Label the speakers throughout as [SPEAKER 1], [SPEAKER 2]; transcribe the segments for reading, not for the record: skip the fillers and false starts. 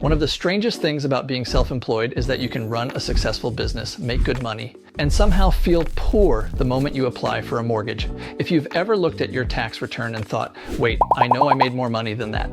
[SPEAKER 1] One of the strangest things about being self-employed is that you can run a successful business, make good money, and somehow feel poor the moment you apply for a mortgage. If you've ever looked at your tax return and thought, wait, I know I made more money than that.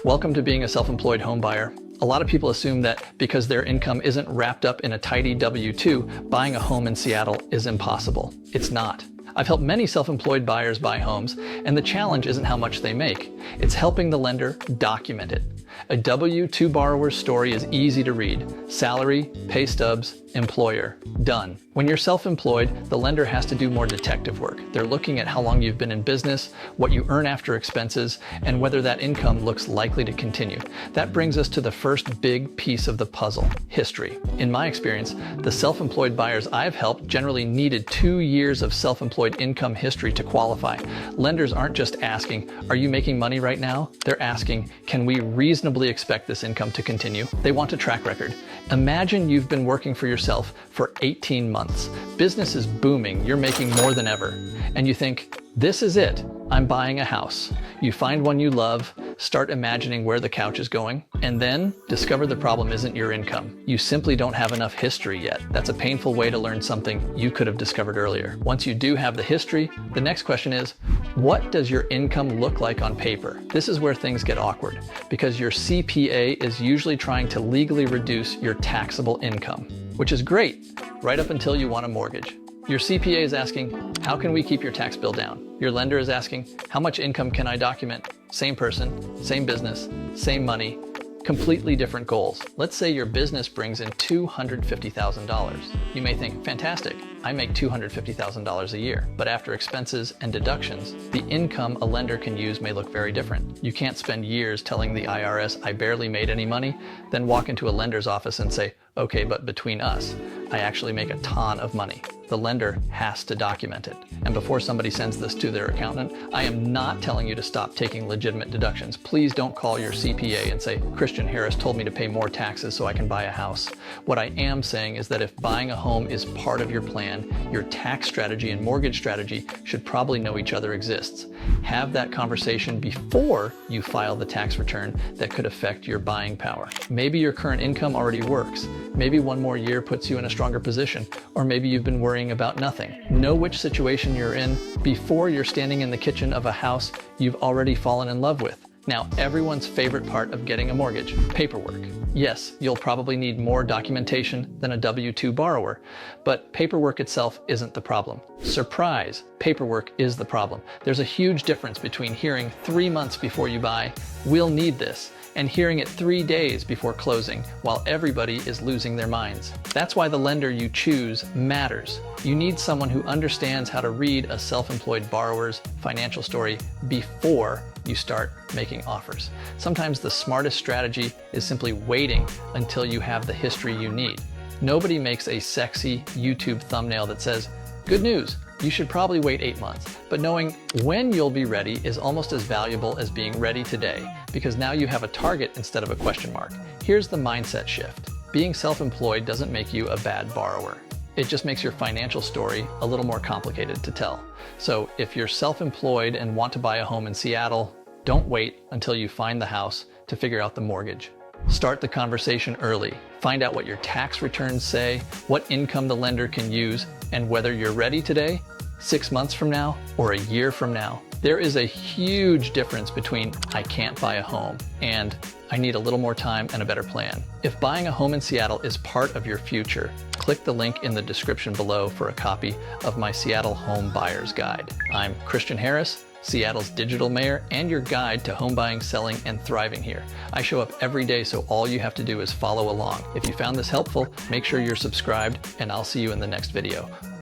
[SPEAKER 1] Welcome to being a self-employed home buyer. A lot of people assume that because their income isn't wrapped up in a tidy W-2, buying a home in Seattle is impossible. It's not. I've helped many self-employed buyers buy homes, and the challenge isn't how much they make. It's helping the lender document it. A W-2 borrower's story is easy to read. Salary, pay stubs, employer. Done. When you're self-employed, the lender has to do more detective work. They're looking at how long you've been in business, what you earn after expenses, and whether that income looks likely to continue. That brings us to the first big piece of the puzzle, history. In my experience, the self-employed buyers I've helped generally needed 2 years of self-employed income history to qualify. Lenders aren't just asking, are you making money right now? They're asking, can we reasonably expect this income to continue? They want a track record. Imagine you've been working for yourself for 18 months. Business is booming, you're making more than ever. And you think, this is it, I'm buying a house. You find one you love, start imagining where the couch is going, and then discover the problem isn't your income. You simply don't have enough history yet. That's a painful way to learn something you could have discovered earlier. Once you do have the history, the next question is, what does your income look like on paper? This is where things get awkward, because your CPA is usually trying to legally reduce your taxable income, which is great, right up until you want a mortgage. Your CPA is asking, how can we keep your tax bill down? Your lender is asking, how much income can I document? Same person, same business, same money, completely different goals. Let's say your business brings in $250,000. You may think, fantastic, I make $250,000 a year. But after expenses and deductions, the income a lender can use may look very different. You can't spend years telling the IRS I barely made any money, then walk into a lender's office and say, okay, but between us, I actually make a ton of money. The lender has to document it. And before somebody sends this to their accountant, I am not telling you to stop taking legitimate deductions. Please don't call your CPA and say, Christian Harris told me to pay more taxes so I can buy a house. What I am saying is that if buying a home is part of your plan, your tax strategy and mortgage strategy should probably know each other exists. Have that conversation before you file the tax return that could affect your buying power. Maybe your current income already works. Maybe one more year puts you in a stronger position, or maybe you've been worrying about nothing. Know which situation you're in before you're standing in the kitchen of a house you've already fallen in love with. Now, everyone's favorite part of getting a mortgage, paperwork. Yes, you'll probably need more documentation than a W-2 borrower, but paperwork itself isn't the problem. Surprise, paperwork is the problem. There's a huge difference between hearing 3 months before you buy, we'll need this, and hearing it 3 days before closing, while everybody is losing their minds. That's why the lender you choose matters. You need someone who understands how to read a self-employed borrower's financial story before you start making offers. Sometimes the smartest strategy is simply waiting until you have the history you need. Nobody makes a sexy YouTube thumbnail that says, good news, you should probably wait 8 months. But knowing when you'll be ready is almost as valuable as being ready today, because now you have a target instead of a question mark. Here's the mindset shift. Being self-employed doesn't make you a bad borrower. It just makes your financial story a little more complicated to tell. So if you're self-employed and want to buy a home in Seattle, don't wait until you find the house to figure out the mortgage. Start the conversation early. Find out what your tax returns say, what income the lender can use, and whether you're ready today, 6 months from now, or a year from now. There is a huge difference between I can't buy a home and I need a little more time and a better plan. If buying a home in Seattle is part of your future, click the link in the description below for a copy of my Seattle Home Buyer's Guide. I'm Christian Harris, Seattle's digital mayor and your guide to home buying, selling, and thriving here. I show up every day, so all you have to do is follow along. If you found this helpful, make sure you're subscribed, and I'll see you in the next video.